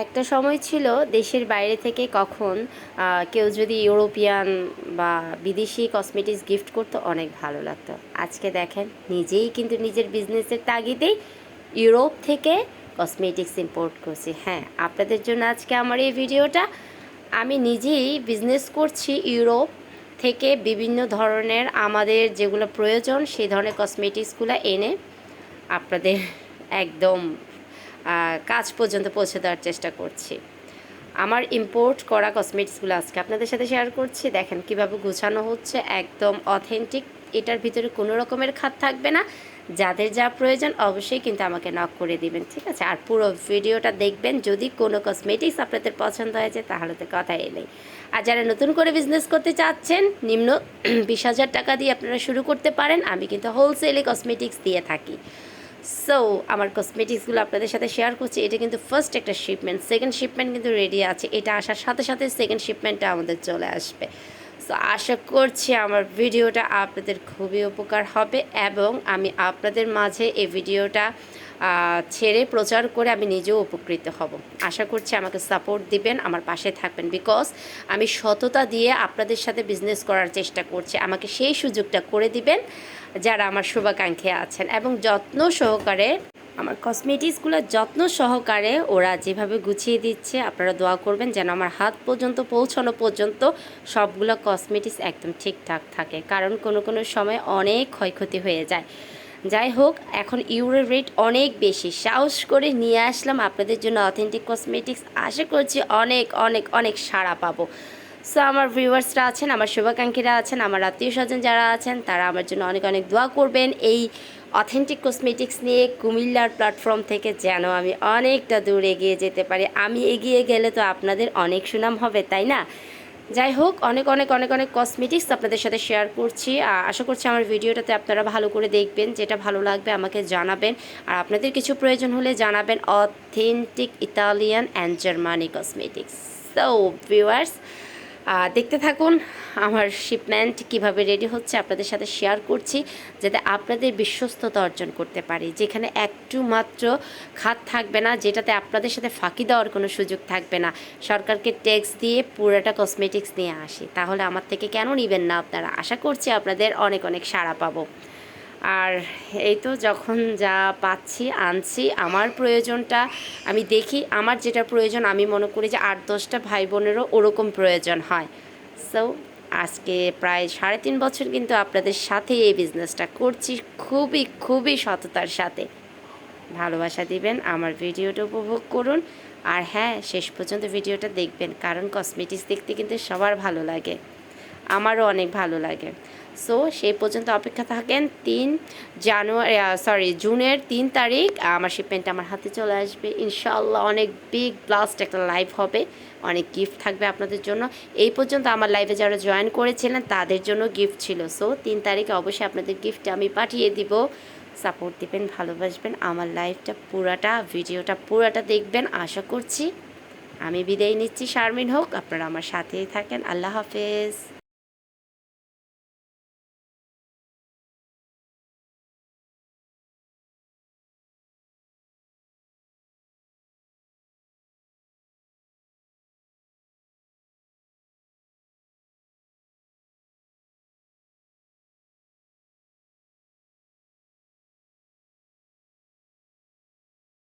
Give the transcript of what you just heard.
একটা সময় ছিল দেশের বাইরে থেকে কখন কেউ যদি ইউরোপিয়ান বা বিদেশি কসমেটিক্স গিফট করতো অনেক ভালো লাগতো। আজকে দেখেন নিজেই কিন্তু নিজের বিজনেসের তাগিদেই ইউরোপ থেকে কসমেটিক্স ইম্পোর্ট করছি। হ্যাঁ, আপনাদের জন্য আজকে আমার এই ভিডিওটা। আমি নিজেই বিজনেস করছি ইউরোপ থেকে বিভিন্ন ধরনের আমাদের যেগুলো প্রয়োজন সেই ধরনের কসমেটিক্সগুলো এনে আপনাদের একদম কাজ পর্যন্ত পৌঁছে দেওয়ার চেষ্টা করছি। আমার ইম্পোর্ট করা কসমেটিক্সগুলো আজকে আপনাদের সাথে শেয়ার করছি। দেখেন কিভাবে গোছানো হচ্ছে, একদম অথেন্টিক। এটার ভিতরে কোনো রকমের খাত থাকবে না। যাদের যা প্রয়োজন অবশ্যই কিন্তু আমাকে নক করে দিবেন, ঠিক আছে? আর পুরো ভিডিওটা দেখবেন। যদি কোনো কসমেটিক্স আপনাদের পছন্দ হয়েছে তাহলে তো কথাই নেই। আর যারা নতুন করে বিজনেস করতে চাচ্ছেন, নিম্ন 20,000 টাকা দিয়ে আপনারা শুরু করতে পারেন। আমি কিন্তু হোলসেলে কসমেটিক্স দিয়ে থাকি। সো আমার কসমেটিক্সগুলো আপনাদের সাথে শেয়ার করছি। এটা কিন্তু ফার্স্ট একটা শিপমেন্ট, সেকেন্ড শিপমেন্ট কিন্তু রেডি আছে। এটা আসার সাথে সাথে সেকেন্ড শিপমেন্টটা আমাদের চলে আসবে। সো আশা করছি আমার ভিডিওটা আপনাদের খুবই উপকার হবে এবং আমি আপনাদের মাঝে এই ভিডিওটা ছেড়ে প্রচার করে আমি নিজেও উপকৃত হব। আশা করছি আমাকে সাপোর্ট দিবেন, আমার পাশে থাকবেন, বিকজ আমি সততা দিয়ে আপনাদের সাথে বিজনেস করার চেষ্টা করছি। আমাকে সেই সুযোগটা করে দিবেন যারা আমার শুভাকাঙ্ক্ষী আছেন এবং যত্ন সহকারে আমার কসমেটিক্সগুলো যত্ন সহকারে ওরা যেভাবে গুছিয়ে দিচ্ছে, আপনারা দোয়া করবেন যেন আমার হাত পর্যন্ত পৌঁছানো পর্যন্ত সবগুলো কসমেটিক্স একদম ঠিকঠাক থাকে, কারণ কোনো কোনো সময় অনেক ক্ষয়ক্ষতি হয়ে যায়। যাই হোক, এখন ইউরোর রেট অনেক বেশি, সাহস করে নিয়ে আসলাম আপনাদের জন্য অথেন্টিক কসমেটিক্স। আশা করছি অনেক অনেক অনেক সাড়া পাবো। সো আমার ভিউয়ার্সরা আছেন, আমার শুভাকাঙ্ক্ষীরা আছেন, আমার আত্মীয় স্বজন যারা আছেন তারা আমার জন্য অনেক অনেক দোয়া করবেন। এই অথেন্টিক কসমেটিক্স নিয়ে কুমিল্লার প্ল্যাটফর্ম থেকে যেন আমি অনেকটা দূর এগিয়ে যেতে পারি। আমি এগিয়ে গেলে তো আপনাদের অনেক সুনাম হবে, তাই না? যাই হোক, অনেক অনেক অনেক অনেক কসমেটিক্স আপনাদের সাথে শেয়ার করছি। আশা করছি আমার ভিডিওটাতে আপনারা ভালো করে দেখবেন, যেটা ভালো লাগবে আমাকে জানাবেন। আর আপনাদের কিছু প্রয়োজন হলে জানাবেন। Authentic Italian and Germany cosmetics. So viewers, দেখতে থাকুন আমার শিপমেন্ট কিভাবে রেডি হচ্ছে, আপনাদের সাথে শেয়ার করছি যাতে আপনাদের বিশ্বস্ততা অর্জন করতে পারি, যেখানে একটু মাত্র খাত থাকবে না, যেটাতে আপনাদের সাথে ফাঁকি দেওয়ার কোনো সুযোগ থাকবে না। সরকারকে ট্যাক্স দিয়ে পুরোটা কসমেটিক্স নিয়ে আসি, তাহলে আমার থেকে কেন নেবেন না আপনারা? আশা করছি আপনাদের অনেক অনেক সাড়া পাবো। আর এই তো যখন যা পাচ্ছি আনছি, আমার প্রয়োজনটা আমি দেখি, আমার যেটা প্রয়োজন আমি মনে করি যে 8-10টা ভাই বোনেরও ওরকম প্রয়োজন হয়। সো আজকে প্রায় 3.5 বছর কিন্তু আপনাদের সাথে এই বিজনেসটা করছি, খুবই খুবই সততার সাথে। ভালোবাসা দিবেন, আমার ভিডিওটা উপভোগ করুন। আর হ্যাঁ, শেষ পর্যন্ত ভিডিওটা দেখবেন, কারণ কসমেটিক্স দেখতে কিন্তু সবার ভালো লাগে, আমারও অনেক ভালো লাগে। সো সেই পর্যন্ত অপেক্ষা থাকেন। জুনের 3 তারিখ আমার শিপমেন্টটা আমার হাতে চলে আসবে ইনশাআল্লাহ। অনেক বিগ ব্লাস্ট একটা লাইভ হবে, অনেক গিফট থাকবে আপনাদের জন্য। এই পর্যন্ত আমার লাইভে যারা জয়েন করেছিলেন তাদের জন্য গিফট ছিল। সো 3 তারিখে অবশ্যই আপনাদের গিফটটা আমি পাঠিয়ে দিব। সাপোর্ট দিবেন, ভালোবাসবেন, আমার লাইভটা পুরাটা ভিডিওটা পুরাটা দেখবেন। আশা করছি। আমি বিদায় নিচ্ছি, শারমিন হোক, আপনারা আমার সাথেই থাকেন। আল্লাহ হাফেজ।